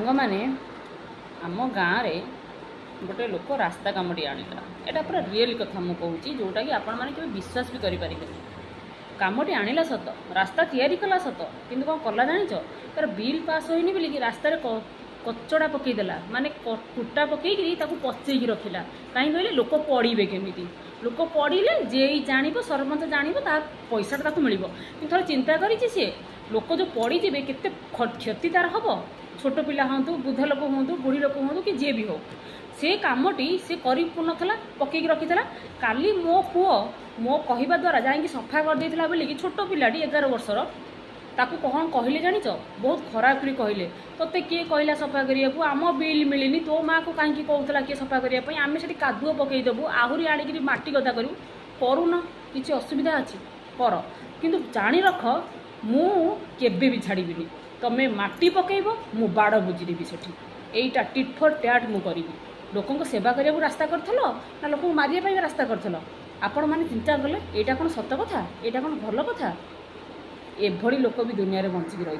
सांग मैंने आम गाँव रे गोटे लोक रास्ता कामटी आनिला एटा पूरा रियल कथा मु कहूँ जोटा कि आपण मैंने केबे विश्वास भी करें कामटी आनिला सत रास्ता तैयारी कला सत किंतु कौन कला जानिच तार बिल पास होइनी बोली कि रास्ता कचड़ा पकईदेला माने कुटा पकईकरी ताकू पचेकी रखिला कहीं कहले लोक पड़े केमिति लोक पड़े जे जानिबो सरपंच जानिबो ता पैसाटा ताकू मिलिबो किंतु थोड़ा चिंता करिछि से लोक जो पड़ी जिबे केते क्षति तार हबो छोट पिला हूँ वृद्ध लोक हूँ बुढ़ी लोक हूँ कि जे भी हो से कामटी से कर पकईकी रखीला काली मो पुओ मो कहवा द्वारा जाकि सफा कर देथिला बोली कि छोट पिलाटी 11 वर्षर ताकू कौन कहले जानिच बहुत खराब करी कहले तोते किए कहला सफा करिया को आम बिल मिलनी तो माँ को कहीं कहूला किए सफा करने आम से कादुओ पकईदेबू आहरी आणिकी माटी गदा करू करूना किसी असुविधा अच्छी कर किंतु जानी रख मु केबे भी छाड़बी तमें माटी पकईब मु बाड़ बुझीदेवी सेठी एटा टिट फॉर टैट मु करी लोकों सेवा करने को रास्ता करथलो ना लोक मारिया रास्ता करथलो आपण मैंने चिंता कले यहाँ कौन सत कथा यहाँ कौन भल कथा एभली लोक भी दुनिया रे बंचिकी रही।